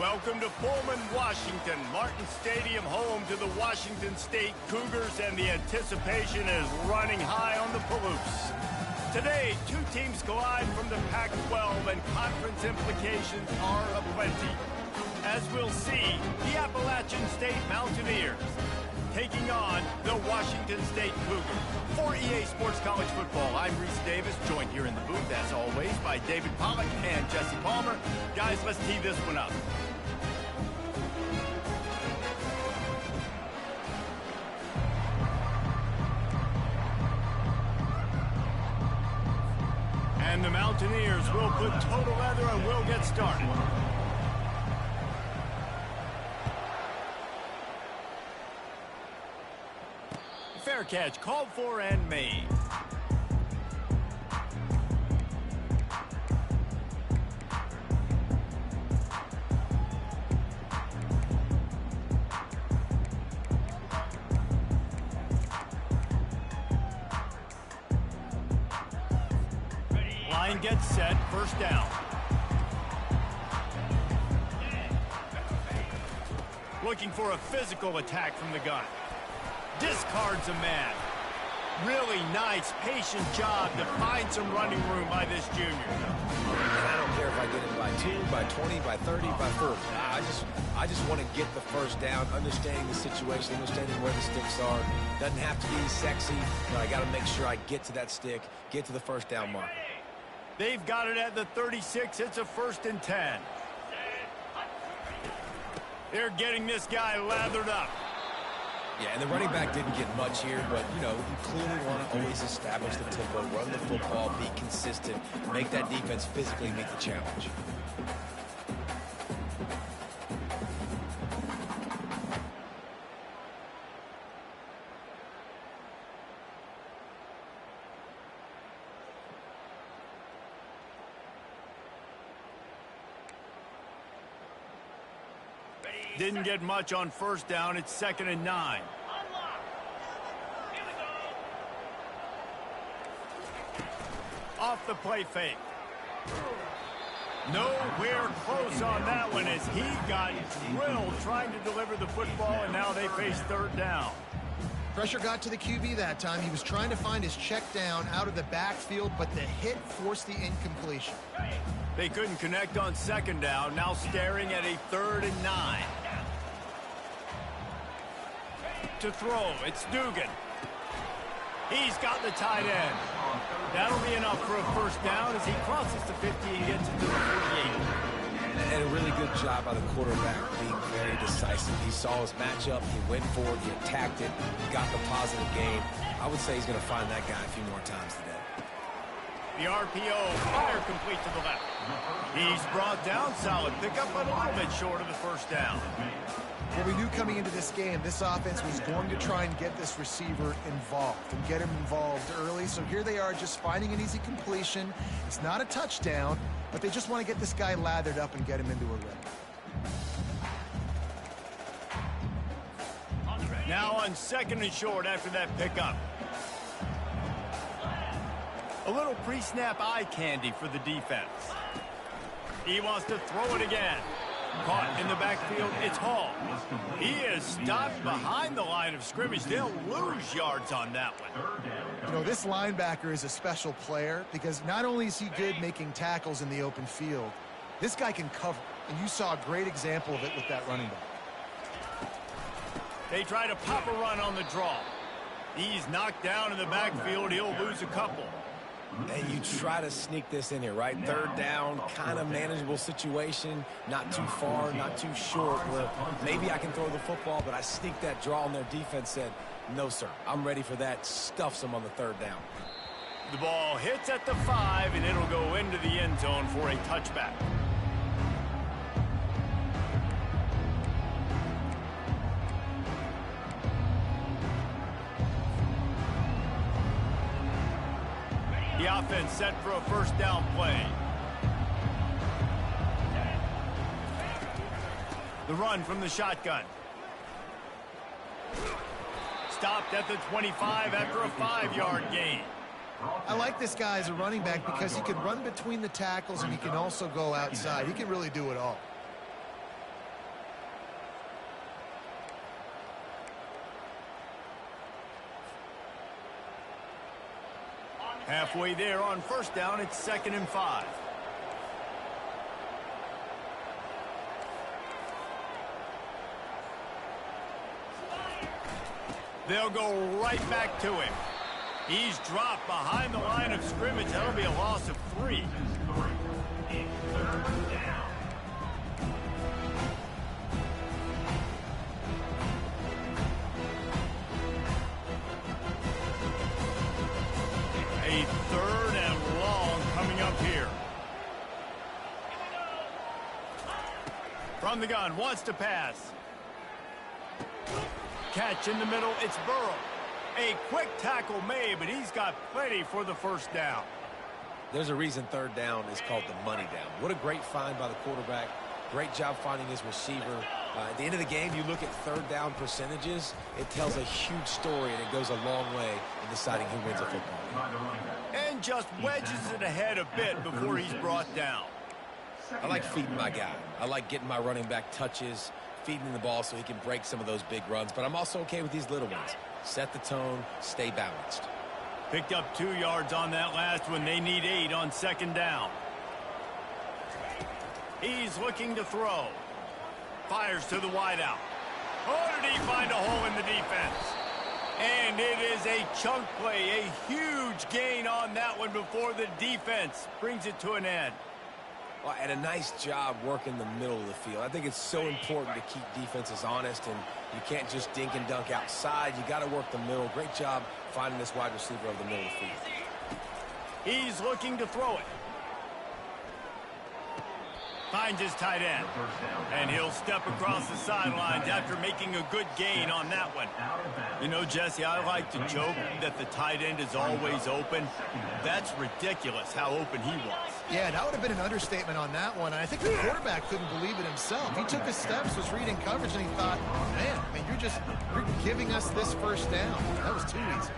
Welcome to Pullman, Washington. Martin Stadium, home to the Washington State Cougars, and the anticipation is running high on the Palouse. Today, two teams collide from the Pac-12, and conference implications are aplenty. As we'll see, the Appalachian State Mountaineers taking on the Washington State Cougars. For EA Sports College Football, I'm Reese Davis, joined here in the booth, as always, by David Pollack and Jesse Palmer. Guys, let's tee this one up. And the Mountaineers will put total leather and we'll get started. Fair catch called for and made. Line gets set, first down. Looking for a physical attack from the gun. Discards a man. Really nice, patient job to find some running room by this junior. And I don't care if I get it by 2, by 20, by 30, by 40. I just want to get the first down, understanding the situation, understanding where the sticks are. Doesn't have to be sexy, but I got to make sure I get to that stick, get to the first down mark. They've got it at the 36. It's a 1st and 10. They're getting this guy lathered up. Yeah, and the running back didn't get much here, but, you know, you clearly want to always establish the tempo, run the football, be consistent, make that defense physically meet the challenge. Didn't get much on first down. It's 2nd and 9. Off the play fake. Nowhere close on that one as he got drilled trying to deliver the football, and now they face 3rd down. Pressure got to the QB that time. He was trying to find his check down out of the backfield, but the hit forced the incompletion. They couldn't connect on 2nd down, now staring at a 3rd and 9. To throw, it's Dugan. He's got the tight end. That'll be enough for a first down as he crosses the 50 and gets it to the 48. And a really good job by the quarterback being very decisive. He saw his matchup, he went for it, he attacked it, got the positive gain. I would say he's going to find that guy a few more times today. The RPO, fire complete to the left. He's brought down, solid pickup, but a little bit short of the first down. Well, we knew coming into this game, this offense was going to try and get this receiver involved and get him involved early. So here they are just finding an easy completion. It's not a touchdown, but they just want to get this guy lathered up and get him into a rhythm. Now on 2nd and short after that pickup. A little pre-snap eye candy for the defense. He wants to throw it again. Caught in the backfield, it's Hall. He is stopped behind the line of scrimmage. They'll lose yards on that one. You know, this linebacker is a special player because not only is he good making tackles in the open field, this guy can cover. And you saw a great example of it with that running back. They try to pop a run on the draw. He's knocked down in the backfield. He'll lose a couple. And you try to sneak this in here, right? 3rd down, kind of manageable situation. Not too far, not too short. Where maybe I can throw the football, but I sneak that draw and their defense said, no, sir, I'm ready for that. Stuffs them on the 3rd down. The ball hits at the 5, and it'll go into the end zone for a touchback. The offense set for a first down play. The run from the shotgun. Stopped at the 25 after a 5-yard gain. I like this guy as a running back because he can run between the tackles and he can also go outside. He can really do it all. Halfway there on first down, it's 2nd and 5. They'll go right back to him. He's dropped behind the line of scrimmage. That'll be a loss of 3. A 3rd and long coming up here. From the gun, wants to pass. Catch in the middle, it's Burrow. A quick tackle made, but he's got plenty for the first down. There's a reason 3rd down is called the money down. What a great find by the quarterback. Great job finding his receiver. At the end of the game, you look at 3rd down percentages. It tells a huge story, and it goes a long way in deciding who wins a football game. And just wedges it ahead a bit before he's brought down. I like feeding my guy. I like getting my running back touches, feeding him the ball so he can break some of those big runs. But I'm also okay with these little ones. Set the tone, stay balanced. Picked up 2 yards on that last one. They need 8 on 2nd down. He's looking to throw. Fires to the wideout. Oh, did he find a hole in the defense? And it is a chunk play, a huge gain on that one before the defense brings it to an end. Well, and a nice job working the middle of the field. I think it's so important to keep defenses honest, and you can't just dink and dunk outside. You got to work the middle. Great job finding this wide receiver over the middle of the field. He's looking to throw it. Finds his tight end. And he'll step across the sidelines after making a good gain on that one. You know, Jesse, I like to joke that the tight end is always open. That's ridiculous how open he was. Yeah, that would have been an understatement on that one. And I think the quarterback couldn't believe it himself. He took his steps, was reading coverage, and he thought, man, I mean, you're giving us this first down. That was too easy.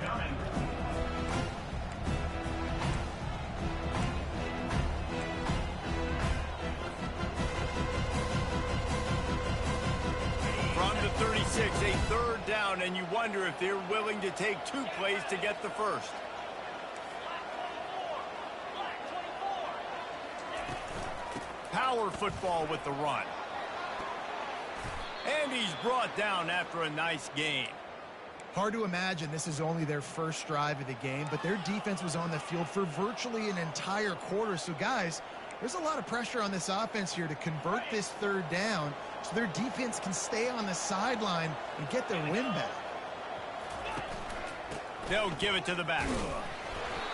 From the 36, a 3rd down, and you wonder if they're willing to take 2 plays to get the first. Power football with the run. And he's brought down after a nice gain. Hard to imagine this is only their first drive of the game, but their defense was on the field for virtually an entire quarter. So, guys, there's a lot of pressure on this offense here to convert this 3rd down so their defense can stay on the sideline and get their win back. They'll give it to the back.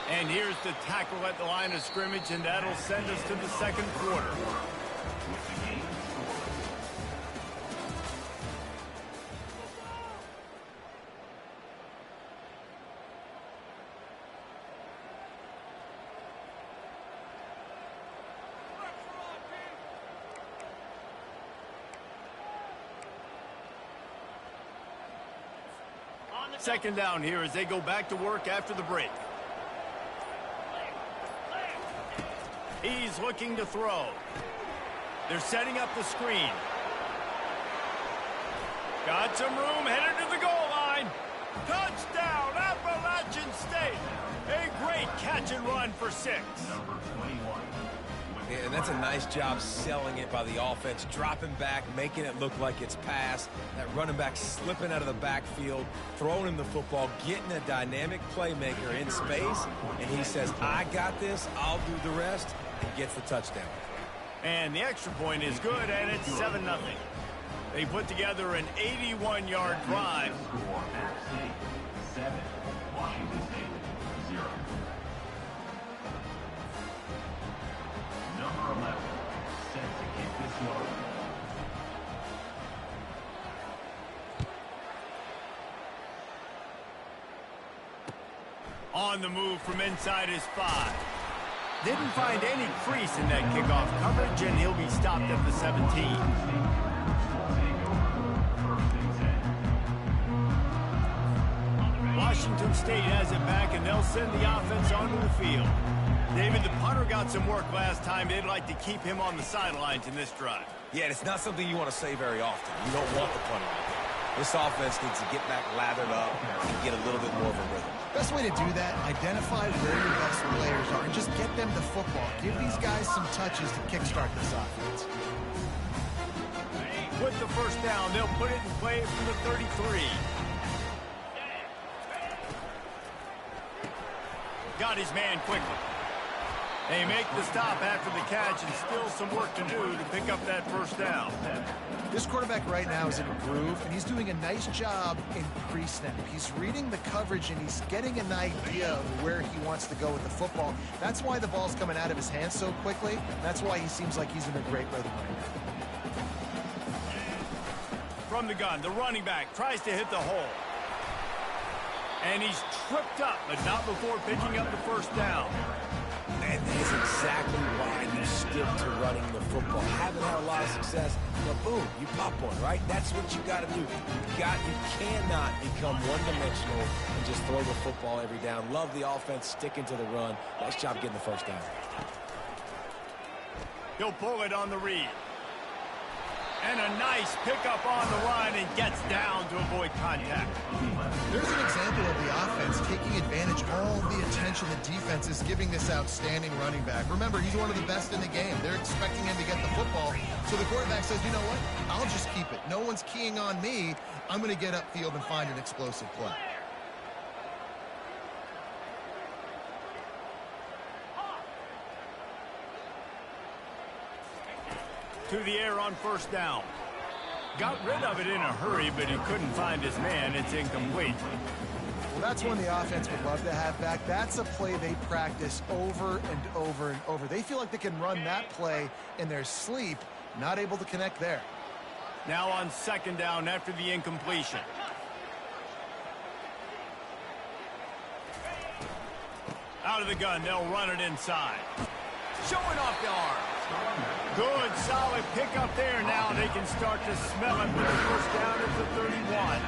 And here's the tackle at the line of scrimmage, and that'll send us to the 2nd quarter. Second down here as they go back to work after the break. He's looking to throw. They're setting up the screen. Got some room, headed to the goal line. Touchdown, Appalachian State. A great catch and run for 6. Yeah, and that's a nice job selling it by the offense, dropping back, making it look like it's pass. That running back slipping out of the backfield, throwing him the football, getting a dynamic playmaker in space, and he says, I got this, I'll do the rest, and gets the touchdown. And the extra point is good, and it's 7-0. They put together an 81-yard drive. Washington State, 0. Number 11, set to kick this one. On the move from inside his 5. Didn't find any crease in that kickoff coverage, and he'll be stopped at the 17. Washington State has it back, and they'll send the offense onto the field. David, the punter got some work last time. They'd like to keep him on the sidelines in this drive. Yeah, it's not something you want to say very often. You don't want the punter. This offense needs to get back lathered up and get a little bit more of a rhythm. Best way to do that, identify where your best players are and just get them the football. Give these guys some touches to kickstart this offense. With the first down, they'll put it in play from the 33. Got his man quickly. They make the stop after the catch, and still some work to do to pick up that first down. This quarterback right now is in a groove, and he's doing a nice job in pre-snap. He's reading the coverage, and he's getting an idea of where he wants to go with the football. That's why the ball's coming out of his hands so quickly. That's why he seems like he's in a great rhythm right now. From the gun, the running back tries to hit the hole. And he's tripped up, but not before picking up the first down. And that's exactly why you stick to running the football. Haven't had a lot of success, but boom, you pop one, right? That's what you got to do. You cannot become one-dimensional and just throw the football every down. Love the offense, sticking to the run. Nice job getting the first down. He'll pull it on the read. And a nice pickup on the run and gets down to avoid contact. There's an example of the offense taking advantage of all the attention the defense is giving this outstanding running back. Remember, he's one of the best in the game. They're expecting him to get the football. So the quarterback says, you know what? I'll just keep it. No one's keying on me. I'm going to get upfield and find an explosive play. To the air on first down. Got rid of it in a hurry, but he couldn't find his man. It's incomplete. Well, that's one the offense would love to have back. That's a play they practice over and over and over. They feel like they can run that play in their sleep, not able to connect there. Now on second down after the incompletion. Out of the gun, they'll run it inside. Showing off the arm. Good, solid pickup there. Now they can start to smell it with the first down at the 31.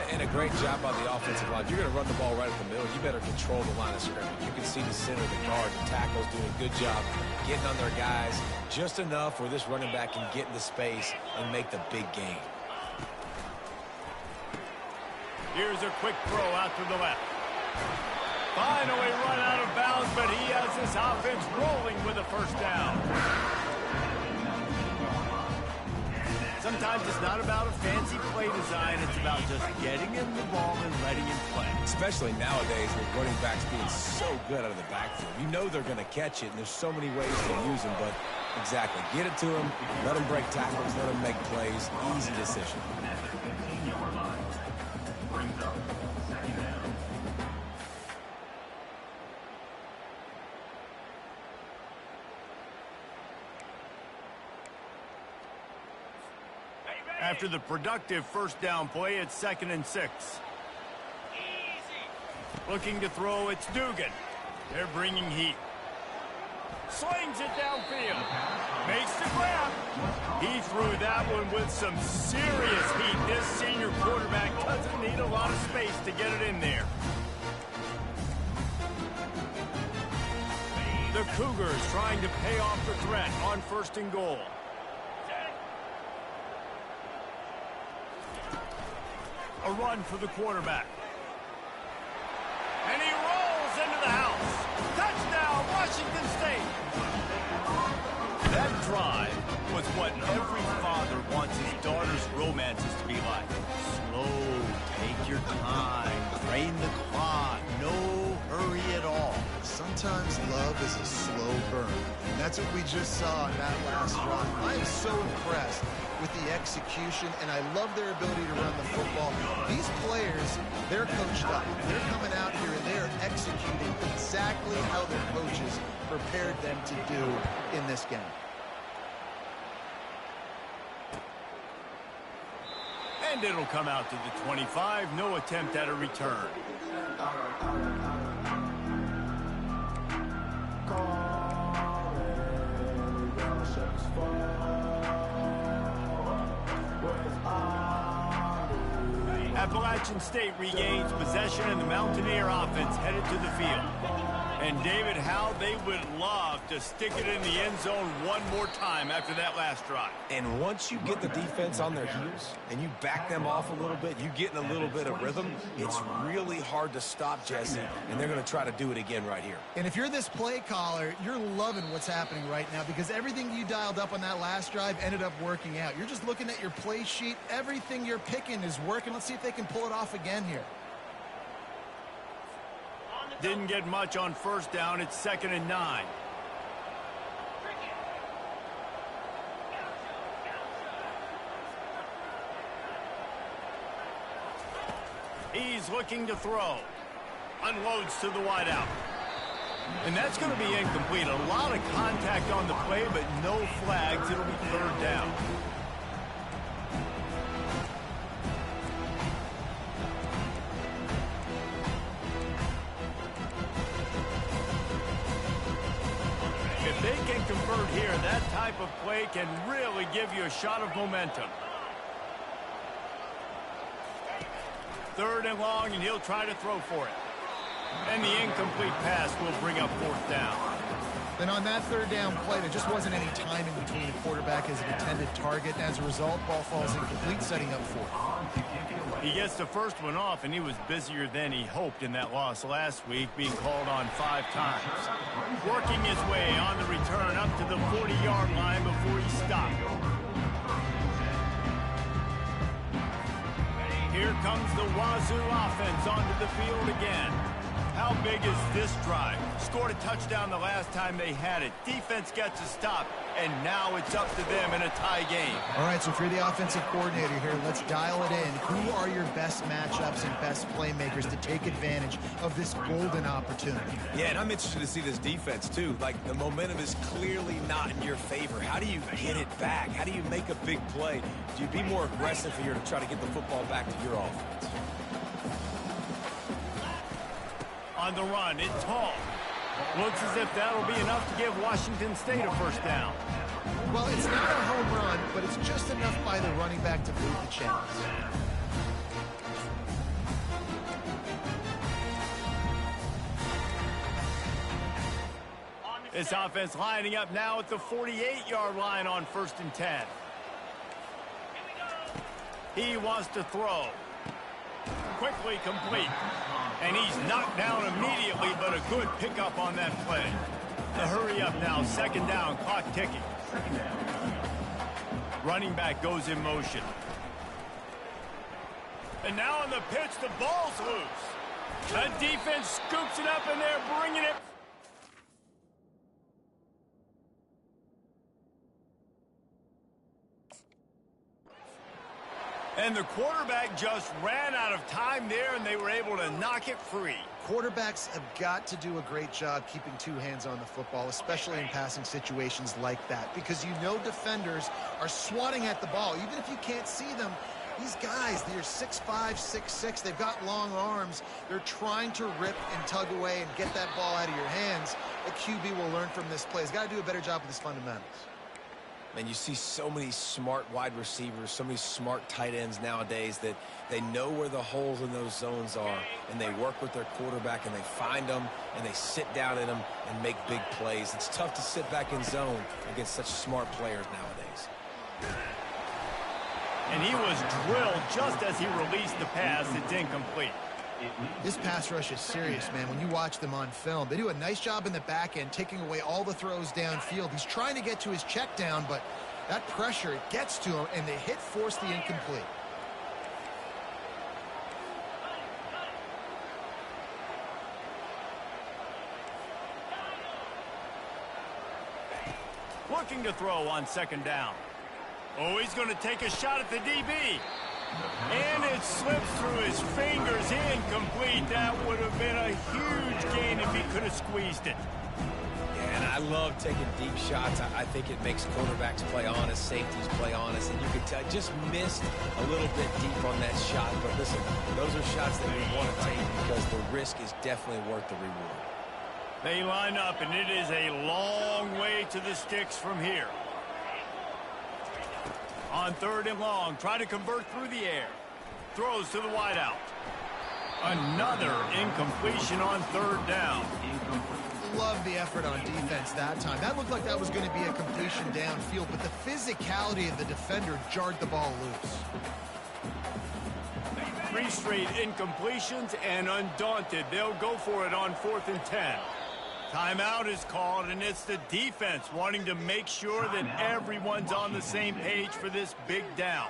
And a great job by the offensive line. If you're going to run the ball right at the middle, you better control the line of scrimmage. You can see the center of the guard. The tackle's doing a good job getting on their guys just enough where this running back can get into space and make the big gain. Here's a quick throw out to the left. Finally run out of bounds, but he has this offense rolling with a first down. Sometimes it's not about a fancy play design. It's about just getting him the ball and letting him play. Especially nowadays with running backs being so good out of the backfield. You know they're going to catch it, and there's so many ways to use them, but exactly. Get it to them, let them break tackles, let them make plays. Easy decision. After the productive first down play, it's 2nd and 6. Looking to throw, it's Dugan. They're bringing heat. Slings it downfield. Makes the grab. He threw that one with some serious heat. This senior quarterback doesn't need a lot of space to get it in there. The Cougars trying to pay off the threat on 1st and goal. A run for the quarterback. And he rolls into the house. Touchdown, Washington State. That drive was what every father wants his daughter's romances to be like. Slow, take your time, drain the clock, no hurry at all. Sometimes love is a slow burn, and that's what we just saw in that last run. I am so impressed with the execution, and I love their ability to run the football. These players, they're coached up. They're coming out here and they're executing exactly how their coaches prepared them to do in this game. And it'll come out to the 25. No attempt at a return. Appalachian State regains possession and the Mountaineer offense headed to the field. And David, how they would love to stick it in the end zone one more time after that last drive. And once you get the defense on their heels and you back them off a little bit, you get in a little bit of rhythm, it's really hard to stop, Jesse, and they're going to try to do it again right here. And if you're this play caller, you're loving what's happening right now because everything you dialed up on that last drive ended up working out. You're just looking at your play sheet. Everything you're picking is working. Let's see if they can pull it off again here. Didn't get much on first down. It's 2nd and 9. He's looking to throw. Unloads to the wideout. And that's going to be incomplete. A lot of contact on the play, but no flags. It'll be 3rd down. If they can convert here, that type of play can really give you a shot of momentum. 3rd and long, and he'll try to throw for it. And the incomplete pass will bring up 4th down. Then on that 3rd down play, there just wasn't any timing between the quarterback as an intended target. As a result, ball falls incomplete, setting up 4th. He gets the first one off, and he was busier than he hoped in that loss last week, being called on 5 times. Working his way on the return up to the 40-yard line before he stopped. Here comes the Wazoo offense onto the field again. How big is this drive? Scored a touchdown the last time they had it. Defense gets a stop, and now it's up to them in a tie game. All right, so if you're the offensive coordinator here, let's dial it in. Who are your best matchups and best playmakers to take advantage of this golden opportunity? Yeah, and I'm interested to see this defense, too. Like, the momentum is clearly not in your favor. How do you get it back? How do you make a big play? Do you be more aggressive here to try to get the football back to your offense? On the run, it's Hall. Looks as if that'll be enough to give Washington State a 1st down. Well, it's not a home run, but it's just enough by the running back to move the chains. This offense lining up now at the 48-yard line on 1st and 10. He wants to throw. Quickly complete. And he's knocked down immediately, but a good pickup on that play. The hurry up now, 2nd down, clock ticking. Running back goes in motion. And now on the pitch, the ball's loose. The defense scoops it up, and they're bringing it. And the quarterback just ran out of time there, and they were able to knock it free. Quarterbacks have got to do a great job keeping 2 hands on the football, especially in passing situations like that, because you know defenders are swatting at the ball. Even if you can't see them, these guys, they're 6'5", 6'6", they've got long arms. They're trying to rip and tug away and get that ball out of your hands. A QB will learn from this play. He's got to do a better job with his fundamentals. And you see so many smart wide receivers, so many smart tight ends nowadays that they know where the holes in those zones are, and they work with their quarterback, and they find them, and they sit down in them and make big plays. It's tough to sit back in zone against such smart players nowadays. And he was drilled just as he released the pass. It's incomplete. This pass rush is serious, man. When you watch them on film, they do a nice job in the back end, taking away all the throws downfield. He's trying to get to his check down, but that pressure, it gets to him, and the hit forced the incomplete. Looking to throw on 2nd down. Oh, he's going to take a shot at the DB. And it slips through his fingers, incomplete. That would have been a huge gain if he could have squeezed it. Yeah, and I love taking deep shots. I think it makes quarterbacks play honest, safeties play honest, and you could tell just missed a little bit deep on that shot. But listen, those are shots that we want to take because the risk is definitely worth the reward. They line up, and it is a long way to the sticks from here. On 3rd and long, try to convert through the air. Throws to the wideout. Another incompletion on third down. Love the effort on defense that time. That looked like that was going to be a completion downfield, but the physicality of the defender jarred the ball loose. 3 straight incompletions, and undaunted, they'll go for it on 4th and 10. Timeout is called, and it's the defense wanting to make sure that everyone's on the same page for this big down.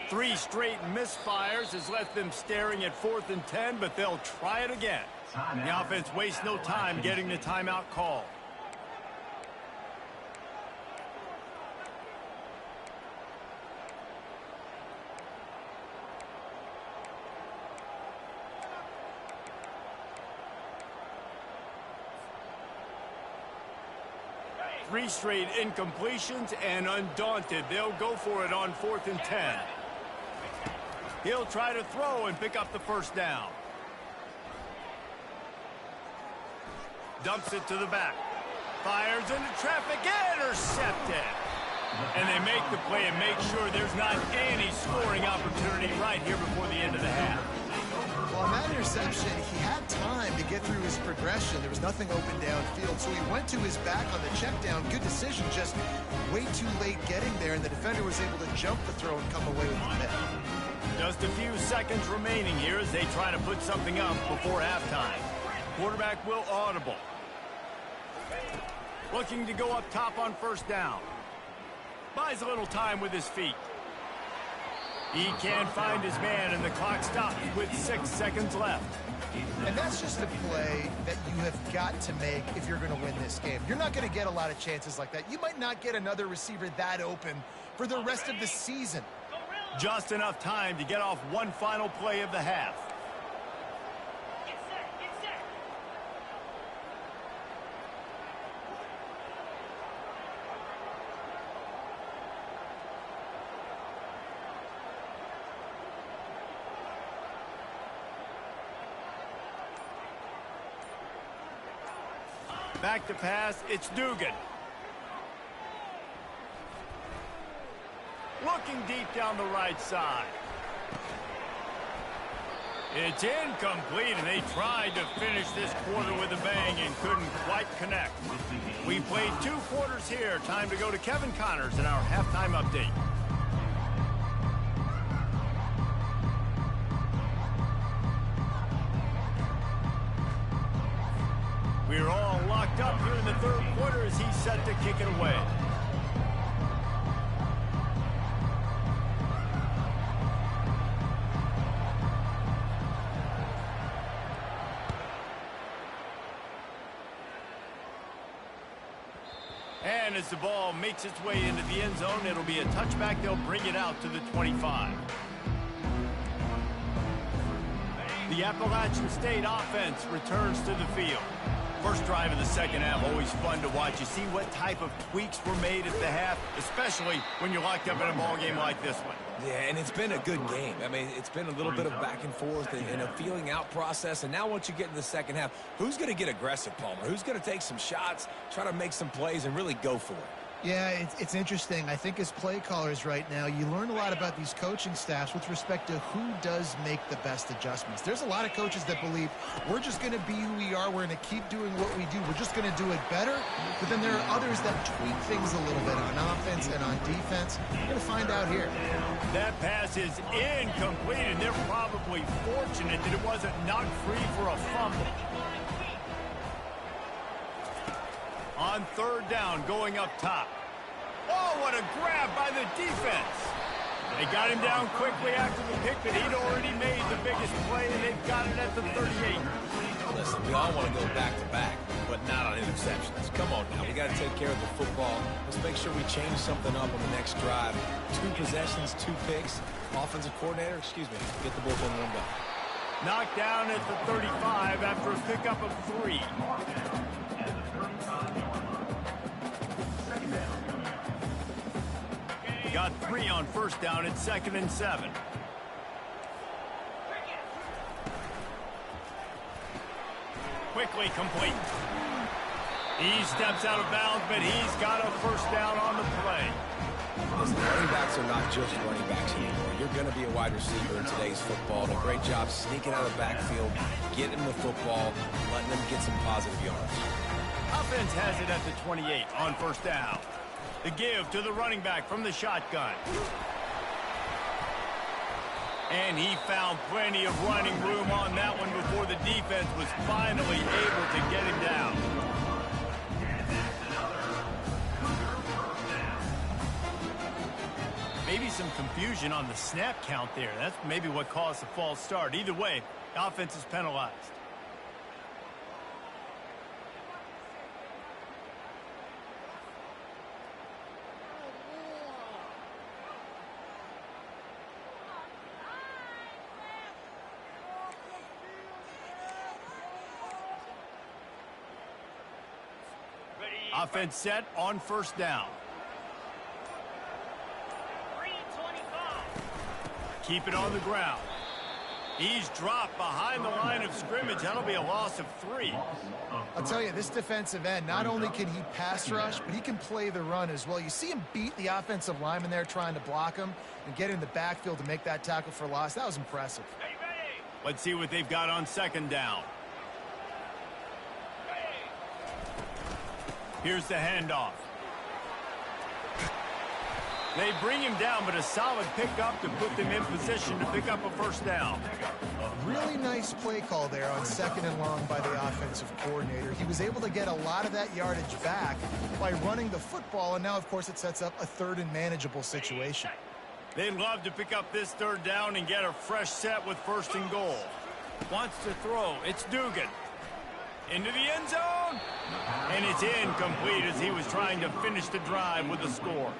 Three straight misfires has left them staring at 4th and 10, but they'll try it again. The offense wastes no time getting the timeout call. Three straight incompletions, and undaunted, they'll go for it on 4th and 10. He'll try to throw and pick up the first down. Dumps it to the back. Fires into traffic, intercepted. And they make the play and make sure there's not any scoring opportunity right here before the end of the half. Well, on that interception, he had time to get through his progression. There was nothing open downfield, so he went to his back on the check down. Good decision, just way too late getting there, and the defender was able to jump the throw and come away with the pick. Just a few seconds remaining here as they try to put something up before halftime. Quarterback will audible. Looking to go up top on first down. Buys a little time with his feet. He can't find his man, and the clock stops with 6 seconds left. And that's just a play that you have got to make if you're going to win this game. You're not going to get a lot of chances like that. You might not get another receiver that open for the rest of the season. Just enough time to get off one final play of the half. Back to pass, it's Dugan. Looking deep down the right side. It's incomplete, and they tried to finish this quarter with a bang and couldn't quite connect. We played 2 quarters here. Time to go to Kevin Connors in our halftime update. We're all locked up here in the 3rd quarter as he's set to kick it away. And as the ball makes its way into the end zone, it'll be a touchback. They'll bring it out to the 25. The Appalachian State offense returns to the field. First drive of the second half, always fun to watch. You see what type of tweaks were made at the half, especially when you're locked up in a ball game like this one. Yeah, and it's been a good game. I mean, it's been a little bit of back and forth and a feeling out process. And now once you get in the second half, who's going to get aggressive, Palmer? Who's going to take some shots, try to make some plays, and really go for it? Yeah, it's interesting. I think as play callers right now, you learn a lot about these coaching staffs with respect to who does make the best adjustments. There's a lot of coaches that believe we're just going to be who we are. We're going to keep doing what we do. We're just going to do it better. But then there are others that tweak things a little bit on offense and on defense. You're going to find out here. That pass is incomplete, and they're probably fortunate that it wasn't knocked free for a fumble. On third down, going up top. Oh, what a grab by the defense. They got him down quickly after the pick, but he'd already made the biggest play, and they've got it at the 38. Listen, we all want to go back-to-back, but not on interceptions. Come on now. We got to take care of the football. Let's make sure we change something up on the next drive. 2 possessions, 2 picks. Offensive coordinator, get the bullpen warmed up. Knocked down at the 35 after a pickup of 3. got 3 on first down. It's 2nd and 7. Quickly complete. He steps out of bounds, but he's got a first down on the play. Listen, running backs are not just running backs anymore. You're going to be a wide receiver in today's football. And a great job sneaking out of the backfield, getting the football, letting them get some positive yards. Offense has it at the 28 on first down. The give to the running back from the shotgun. And he found plenty of running room on that one before the defense was finally able to get him down. Maybe some confusion on the snap count there. That's maybe what caused the false start. Either way, offense is penalized. Offense set on first down. Keep it on the ground. He's dropped behind the line of scrimmage. That'll be a loss of 3. I'll tell you, this defensive end, not only can he pass rush, but he can play the run as well. You see him beat the offensive lineman there trying to block him and get in the backfield to make that tackle for loss. That was impressive. Let's see what they've got on 2nd down. Here's the handoff. They bring him down, but a solid pickup to put them in position to pick up a first down. Really nice play call there on 2nd and long by the offensive coordinator. He was able to get a lot of that yardage back by running the football, and now, of course, it sets up a 3rd and manageable situation. They'd love to pick up this 3rd down and get a fresh set with 1st and goal. Wants to throw. It's Dugan. Into the end zone. And it's incomplete as he was trying to finish the drive with a score.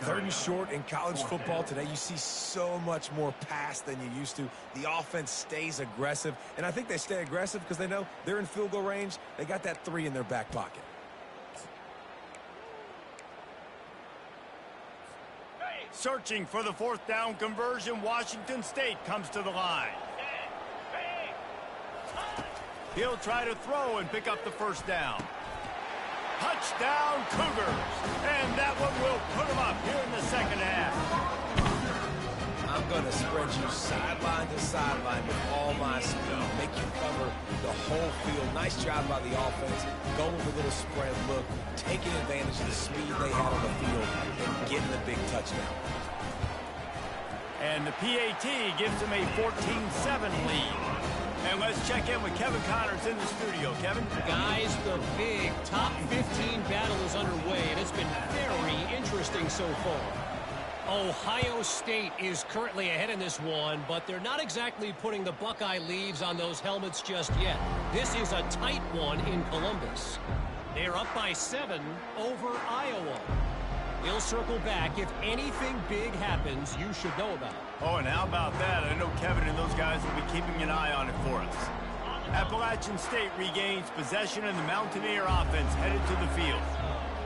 3rd and short in college football today, you see so much more pass than you used to. The offense stays aggressive, and I think they stay aggressive because they know they're in field goal range. They got that 3 in their back pocket. Searching for the 4th down conversion, Washington State comes to the line. He'll try to throw and pick up the first down. Touchdown, Cougars. And that one will put them up here in the 2nd half. I'm going to spread you sideline to sideline with all my speed, make you cover the whole field. Nice job by the offense, going with a little spread look, taking advantage of the speed they had on the field, and getting the big touchdown. And the PAT gives them a 14-7 lead. And let's check in with Kevin Connors in the studio. Kevin? Guys, the big top 15 battle is underway, and it's been very interesting so far. Ohio State is currently ahead in this one, but they're not exactly putting the Buckeye leaves on those helmets just yet. This is a tight one in Columbus. They're up by 7 over Iowa. He'll circle back. If anything big happens, you should know about it. Oh, and how about that? I know Kevin and those guys will be keeping an eye on it for us. Appalachian State regains possession, and the Mountaineer offense headed to the field.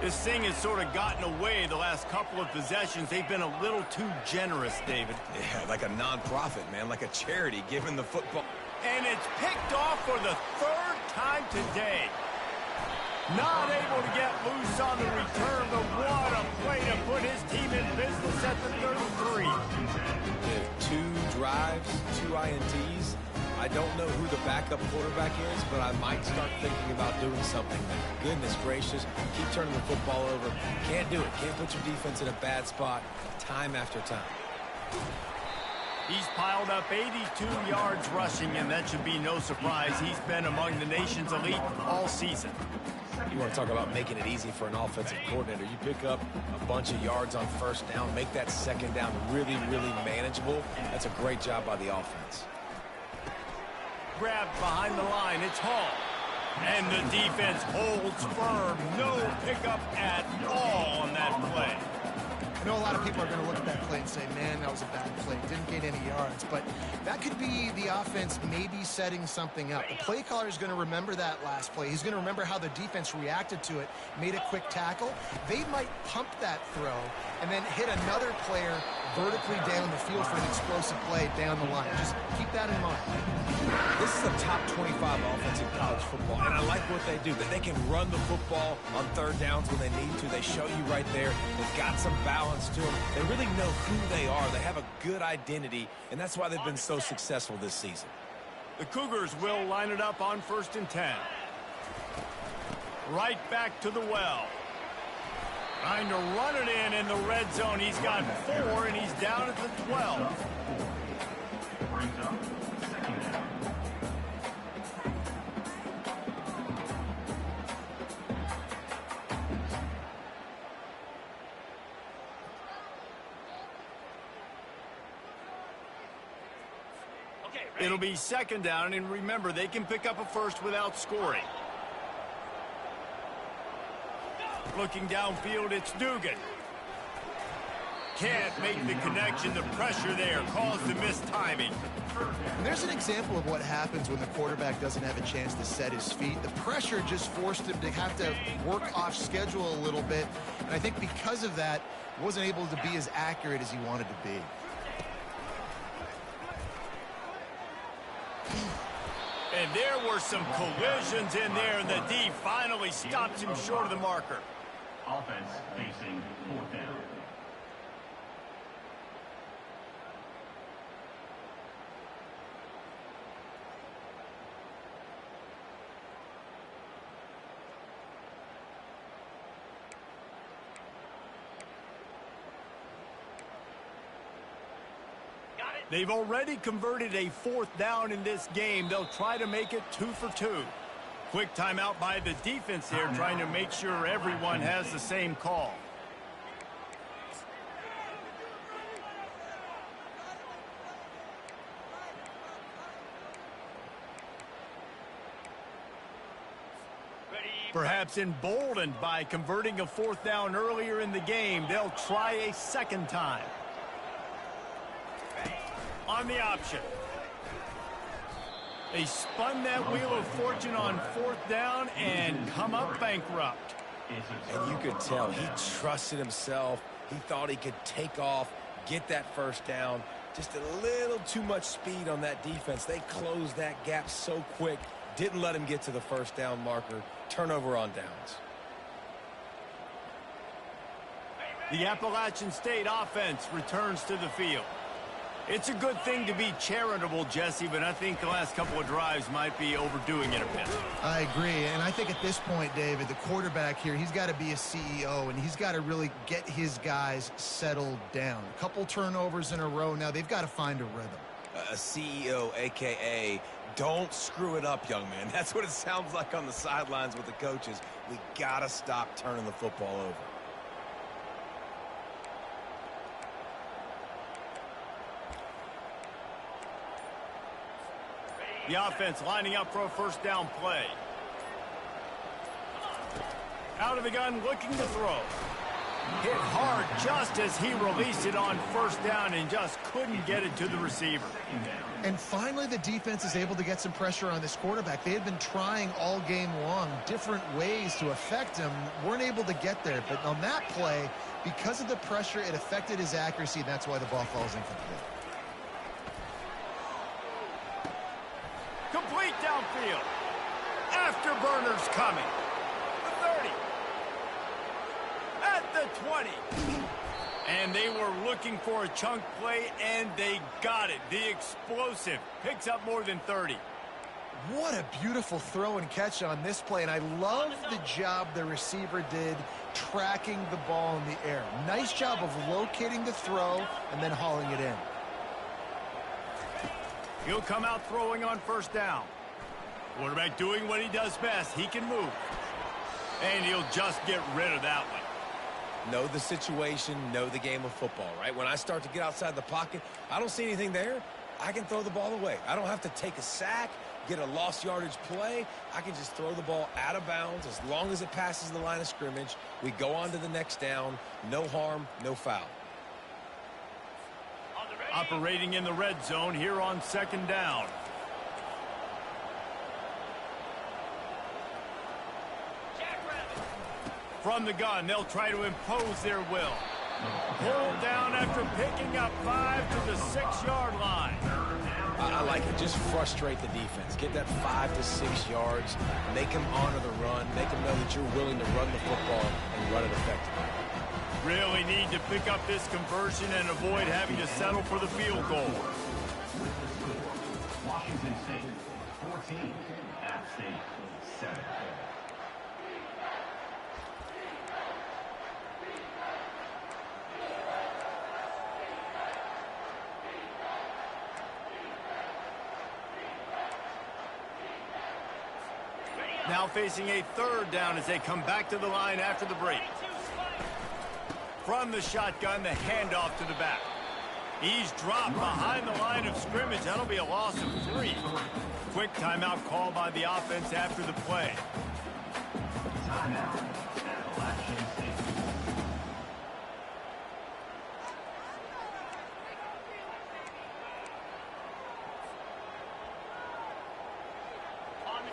This thing has sort of gotten away the last couple of possessions. They've been a little too generous, David. Yeah, like a nonprofit, man, like a charity, giving the football. And it's picked off for the 3rd time today. Not able to get loose on the return, but what a play to put his team in business at the 33. 2 drives, 2 INTs. I don't know who the backup quarterback is, but I might start thinking about doing something there. Goodness gracious, keep turning the football over. Can't do it. Can't put your defense in a bad spot time after time. He's piled up 82 yards rushing, and that should be no surprise. He's been among the nation's elite all season. You want to talk about making it easy for an offensive coordinator. You pick up a bunch of yards on first down, make that 2nd down really, really manageable. That's a great job by the offense. Grabbed behind the line. It's Hall. And the defense holds firm. No pickup at all on that play. I know a lot of people are going to look at that play and say, man, that was a bad play. Didn't gain any yards. But that could be the offense maybe setting something up. The play caller is going to remember that last play. He's going to remember how the defense reacted to it, made a quick tackle. They might pump that throw and then hit another player vertically down the field for an explosive play down the line. Just keep that in mind. This is a top 25 offense in college football, and I like what they do. That they can run the football on third downs when they need to. They show you right there. They've got some balance to them. They really know who they are. They have a good identity, and that's why they've been so successful this season. The Cougars will line it up on 1st and 10. Right back to the well. Trying to run it in the red zone. He's got 4, and he's down at the 12. Brings up second down. It'll be 2nd down, and remember, they can pick up a first without scoring. Looking downfield, it's Dugan. Can't make the connection. The pressure there caused the missed timing. And there's an example of what happens when the quarterback doesn't have a chance to set his feet. The pressure just forced him to have to work off schedule a little bit. And I think because of that, he wasn't able to be as accurate as he wanted to be. And there were some collisions in there, and the D finally stops him short of the marker. Offense facing 4th down. They've already converted a 4th down in this game. They'll try to make it 2 for 2. Quick timeout by the defense there, trying to make sure everyone has the same call. Perhaps emboldened by converting a 4th down earlier in the game, they'll try a 2nd time. On the option. They spun that wheel of fortune on 4th down and come up bankrupt. And you could tell he trusted himself. He thought he could take off, get that 1st down. Just a little too much speed on that defense. They closed that gap so quick, didn't let him get to the 1st down marker. Turnover on downs. The Appalachian State offense returns to the field. It's a good thing to be charitable, Jesse, but I think the last couple of drives might be overdoing it a bit. I agree, and I think at this point, David, the quarterback here, he's got to be a CEO, and he's got to really get his guys settled down. A couple turnovers in a row now. They've got to find a rhythm. A CEO, a.k.a. don't screw it up, young man. That's what it sounds like on the sidelines with the coaches. We got to stop turning the football over. The offense lining up for a 1st down play. Out of the gun, looking to throw. Hit hard just as he released it on 1st down and just couldn't get it to the receiver. And finally, the defense is able to get some pressure on this quarterback. They had been trying all game long different ways to affect him. Weren't able to get there. But on that play, because of the pressure, it affected his accuracy, and that's why the ball falls incomplete. Complete downfield. Afterburners coming. The 30. At the 20. And they were looking for a chunk play, and they got it. The explosive picks up more than 30. What a beautiful throw and catch on this play, and I love the job the receiver did tracking the ball in the air. Nice job of locating the throw and then hauling it in. He'll come out throwing on 1st down. Quarterback doing what he does best. He can move. And he'll just get rid of that one. Know the situation, know the game of football, right? When I start to get outside the pocket, I don't see anything there. I can throw the ball away. I don't have to take a sack, get a lost yardage play. I can just throw the ball out of bounds as long as it passes the line of scrimmage. We go on to the next down. No harm, no foul. Operating in the red zone here on second down. From the gun, they'll try to impose their will. Pulled down after picking up 5 to the 6-yard line. I like it. Just frustrate the defense. Get that 5 to 6 yards. Make them honor the run. Make them know that you're willing to run the football and run it effectively. Really need to pick up this conversion and avoid having to settle for the field goal. Washington State 14, App State 7. Now facing a third down as they come back to the line after the break. From the shotgun, the handoff to the back. He's dropped behind the line of scrimmage. That'll be a loss of 3. Quick timeout call by the offense after the play. Timeout, Appalachian State.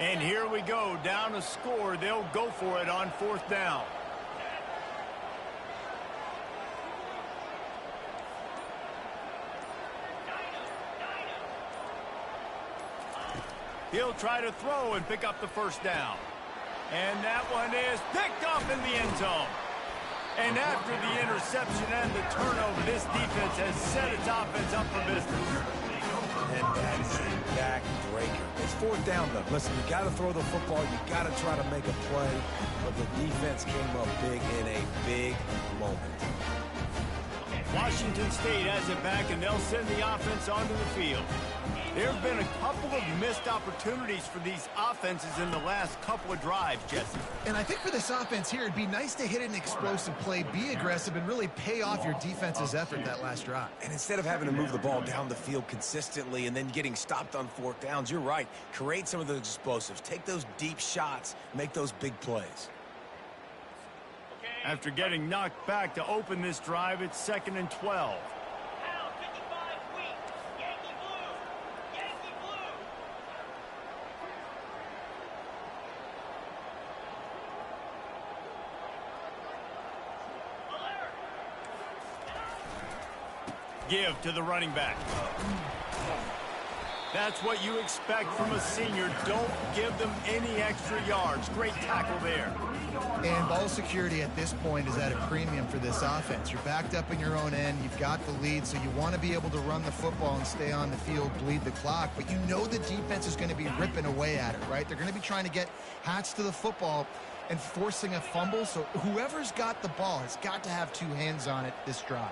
And here we go, down a score. They'll go for it on 4th down. He'll try to throw and pick up the first down. And that one is picked off in the end zone. And after the interception and the turnover, this defense has set its offense up for business. And that is a back-breaker. It's 4th down, though. Listen, you got to throw the football. You got to try to make a play. But the defense came up big in a big moment. Washington State has it back, and they'll send the offense onto the field. There have been a couple of missed opportunities for these offenses in the last couple of drives, Jesse. And I think for this offense here, it'd be nice to hit an explosive play, be aggressive, and really pay off your defense's effort that last drive. And instead of having to move the ball down the field consistently and then getting stopped on 4th downs, you're right. Create some of those explosives. Take those deep shots. Make those big plays. After getting knocked back to open this drive, it's 2nd and 12. Give to the running back. That's what you expect from a senior. Don't give them any extra yards. Great tackle there. And ball security at this point is at a premium for this offense. You're backed up in your own end. You've got the lead, so you want to be able to run the football and stay on the field, bleed the clock. But you know the defense is going to be ripping away at it, right? They're going to be trying to get hats to the football and forcing a fumble. So whoever's got the ball has got to have 2 hands on it this drive.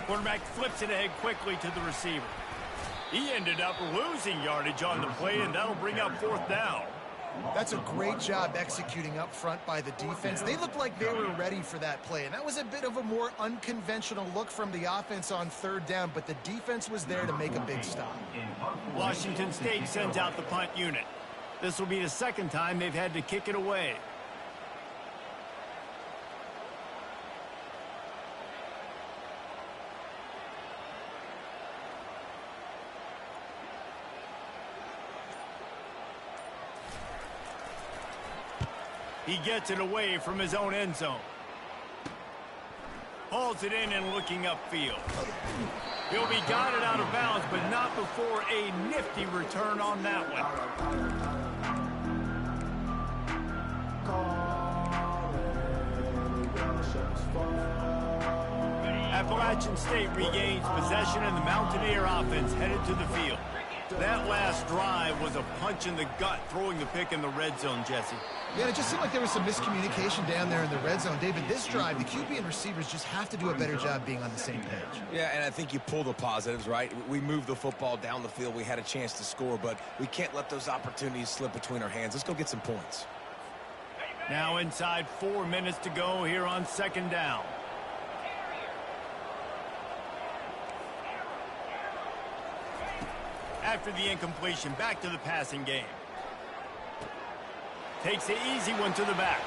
Quarterback flips it ahead quickly to the receiver. He ended up losing yardage on the play, and that'll bring up 4th down. That's a great job executing up front by the defense. They looked like they were ready for that play, and that was a bit of a more unconventional look from the offense on 3rd down, but the defense was there to make a big stop. Washington State sends out the punt unit. This will be the 2nd time they've had to kick it away. He gets it away from his own end zone. Hauls it in and looking upfield. He'll be guided out of bounds, but not before a nifty return on that one. Appalachian State regains possession, and the Mountaineer offense headed to the field. That last drive was a punch in the gut, throwing the pick in the red zone, Jesse. Yeah, it just seemed like there was some miscommunication down there in the red zone. David, this drive, the QB and receivers just have to do a better job being on the same page. Yeah, and I think you pull the positives, right? We moved the football down the field. We had a chance to score, but we can't let those opportunities slip between our hands. Let's go get some points. Now inside 4 minutes to go here on 2nd down. After the incompletion, back to the passing game. Takes the easy one to the back.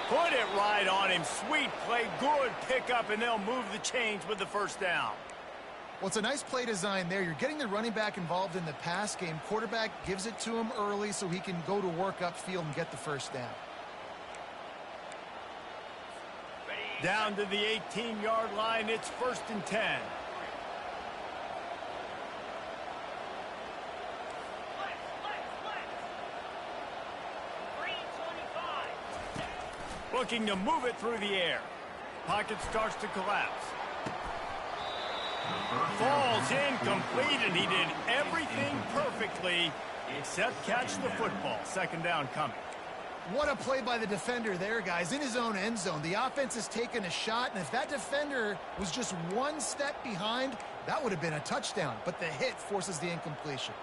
Put it right on him. Sweet play. Good pickup, and they'll move the chains with the first down. Well, it's a nice play design there. You're getting the running back involved in the pass game. Quarterback gives it to him early so he can go to work upfield and get the first down. Down to the 18-yard line. It's 1st and 10. Looking to move it through the air. Pocket starts to collapse. Falls incomplete, and he did everything perfectly except catch the football. 2nd down coming. What a play by the defender there, guys, in his own end zone. The offense has taken a shot, and if that defender was just one step behind, that would have been a touchdown. But the hit forces the incompletion.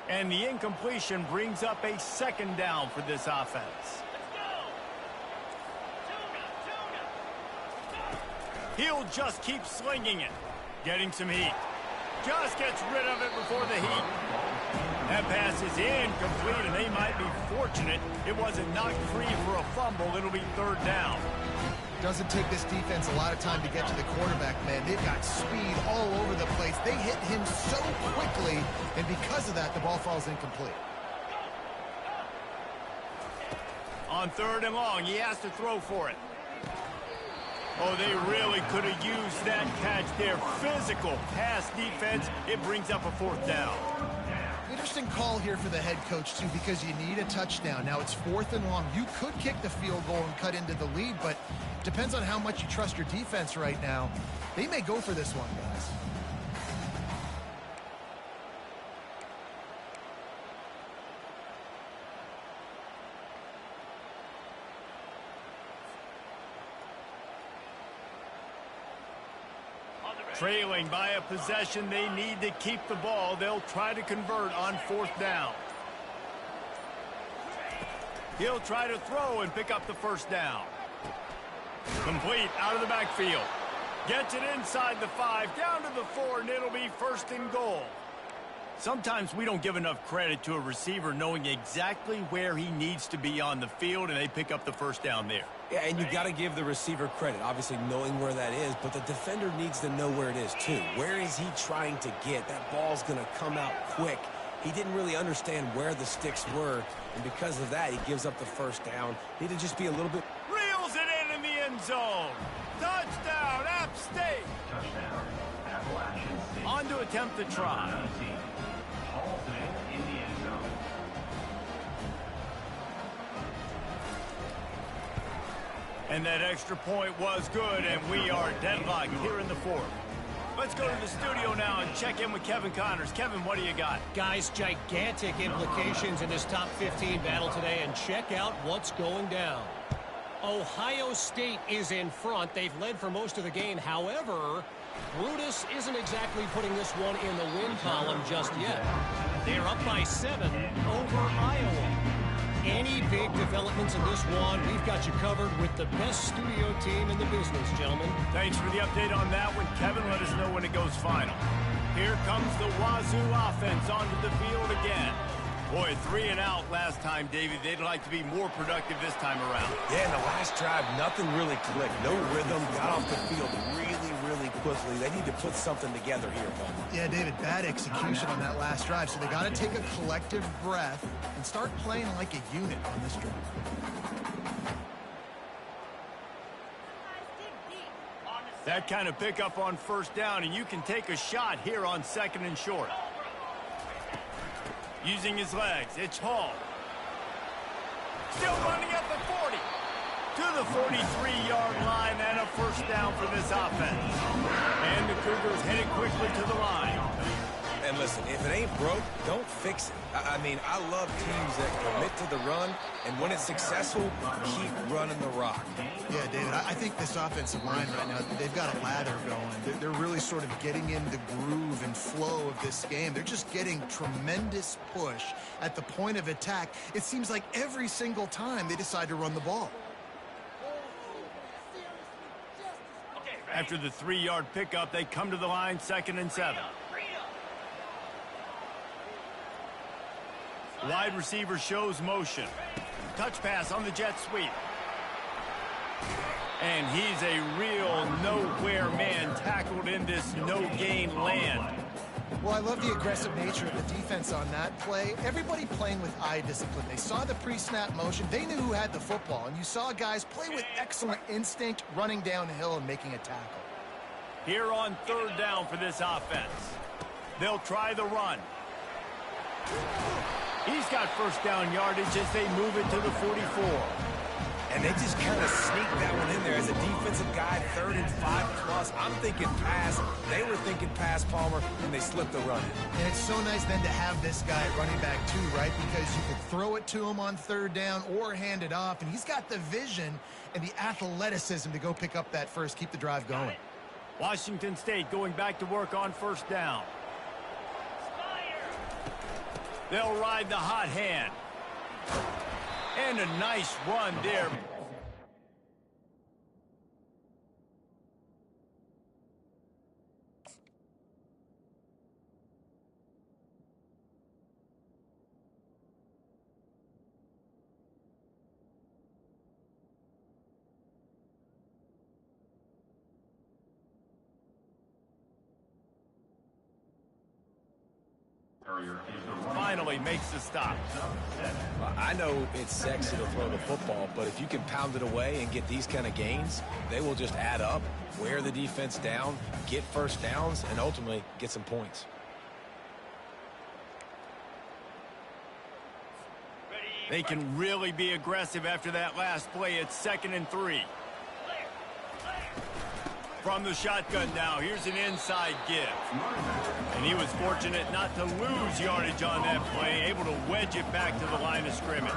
And the incompletion brings up a 2nd down for this offense. He'll just keep slinging it. Getting some heat. Just gets rid of it before the heat. That pass is incomplete, and they might be fortunate it wasn't knocked free for a fumble. It'll be 3rd down. Doesn't take this defense a lot of time to get to the quarterback, man. They've got speed all over the place. They hit him so quickly, and because of that, the ball falls incomplete. On 3rd and long, he has to throw for it. Oh, they really could have used that catch there. Physical pass defense. It brings up a 4th down. Interesting call here for the head coach, too, because you need a touchdown. Now it's 4th and long. You could kick the field goal and cut into the lead, but depends on how much you trust your defense right now. They may go for this one, guys. Trailing by a possession, they need to keep the ball. They'll try to convert on 4th down. He'll try to throw and pick up the 1st down. Complete out of the backfield. Gets it inside the 5, down to the 4, and it'll be 1st and goal. Sometimes we don't give enough credit to a receiver knowing exactly where he needs to be on the field, and they pick up the 1st down there. Yeah, and you got to give the receiver credit, obviously knowing where that is, but the defender needs to know where it is too. Where is he trying to get? That ball's going to come out quick. He didn't really understand where the sticks were, and because of that, he gives up the 1st down. Need to just be a little bit... Reels it in the end zone. Touchdown, App State. Touchdown, Appalachian State. On to attempt the try. In the end zone. And that extra point was good, and we are deadlocked here in the 4th. Let's go to the studio now and check in with Kevin Connors. Kevin, what do you got? Guys, gigantic implications in this top 15 battle today, and check out what's going down. Ohio State is in front. They've led for most of the game. However, Brutus isn't exactly putting this one in the win column just yet. They're up by 7 over Iowa. Any big developments in this one, we've got you covered with the best studio team in the business, gentlemen. Thanks for the update on that one, Kevin. Let us know when it goes final. Here comes the Wazoo offense onto the field again. Boy, 3 and out last time, Davey. They'd like to be more productive this time around. Yeah, in the last drive, nothing really clicked. No rhythm, got off the field really quickly. They need to put something together here, Paul. Yeah, David, bad execution on that last drive, so they got to take a collective breath and start playing like a unit on this drive. That kind of pickup on 1st down, and you can take a shot here on 2nd and short. Using his legs, it's Hall. Still running at the 40. To the 43-yard line, and a 1st down for this offense. And the Cougars headed quickly to the line. And listen, if it ain't broke, don't fix it. I mean, I love teams that commit to the run, and when it's successful, keep running the rock. Yeah, David, I think this offensive line right now, they've got a lather going. They're really sort of getting in the groove and flow of this game. They're just getting tremendous push at the point of attack. It seems like every single time they decide to run the ball. After the 3-yard pickup, they come to the line, 2nd and 7. Wide receiver shows motion. Touch pass on the jet sweep. And he's a real nowhere man tackled in this no-gain land. Well, I love the aggressive nature of the defense on that play. Everybody playing with eye discipline. They saw the pre-snap motion. They knew who had the football. And you saw guys play with excellent instinct, running downhill and making a tackle. Here on third down for this offense. They'll try the run. He's got first down yardage as they move it to the 44. And they just kind of sneaked that one in there as a defensive guy, 3rd and 5+. I'm thinking pass. They were thinking pass, Palmer, and they slipped the run in. And it's so nice then to have this guy at running back too, right? Because you could throw it to him on third down or hand it off. And he's got the vision and the athleticism to go pick up that first, keep the drive going. Washington State going back to work on first down. They'll ride the hot hand. And a nice run there. Finally makes the stop. Well, I know it's sexy to throw the football, but if you can pound it away and get these kind of gains, they will just add up, wear the defense down, get first downs, and ultimately get some points. They can really be aggressive after that last play. It's 2nd and 3. From the shotgun now, here's an inside give. And he was fortunate not to lose yardage on that play, able to wedge it back to the line of scrimmage.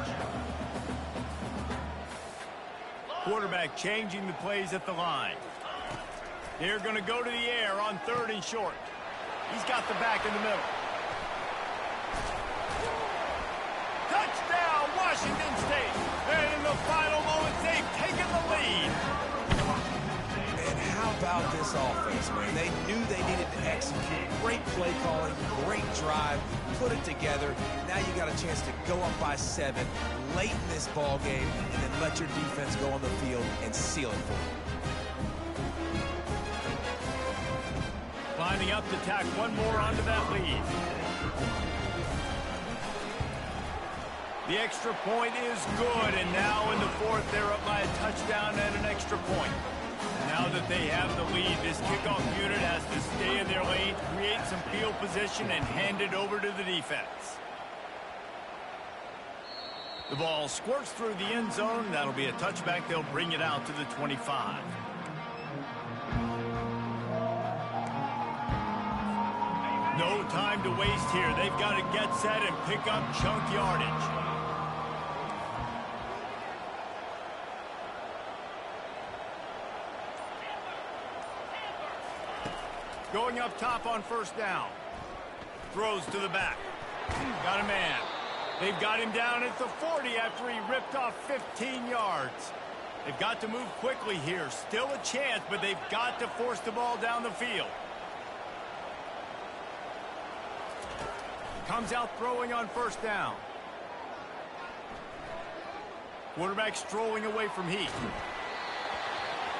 Quarterback changing the plays at the line. They're going to go to the air on 3rd and short. He's got the back in the middle. Touchdown, Washington State. And in the final moments, they've taken the lead. How about this offense, man? They knew they needed to execute. Great play calling, great drive, put it together. Now you got a chance to go up by 7 late in this ball game and then let your defense go on the field and seal it for you. Lining up to tack one more onto that lead. The extra point is good, and now in the 4th, they're up by a touchdown and an extra point. Now that they have the lead, this kickoff unit has to stay in their lane, create some field position, and hand it over to the defense. The ball squirts through the end zone. That'll be a touchback. They'll bring it out to the 25. No time to waste here. They've got to get set and pick up chunk yardage. Going up top on first down. Throws to the back. Got a man. They've got him down at the 40 after he ripped off 15 yards. They've got to move quickly here. Still a chance, but they've got to force the ball down the field. Comes out throwing on first down. Quarterback strolling away from Heat.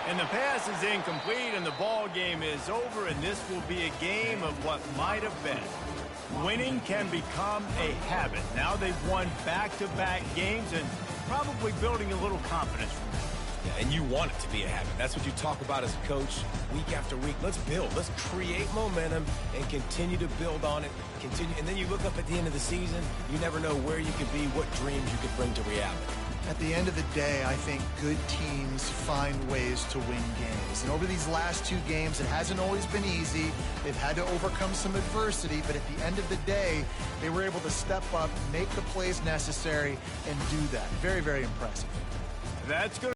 And the pass is incomplete, and the ball game is over, and this will be a game of what might have been. Winning can become a habit. Now they've won back-to-back games and probably building a little confidence from that. Yeah, and you want it to be a habit. That's what you talk about as a coach week after week. Let's build. Let's create momentum and continue to build on it. And then you look up at the end of the season, you never know where you could be, what dreams you could bring to reality. At the end of the day, I think good teams find ways to win games. And over these last 2 games, it hasn't always been easy. They've had to overcome some adversity, but at the end of the day, they were able to step up, make the plays necessary, and do that. Very, very impressive. That's good.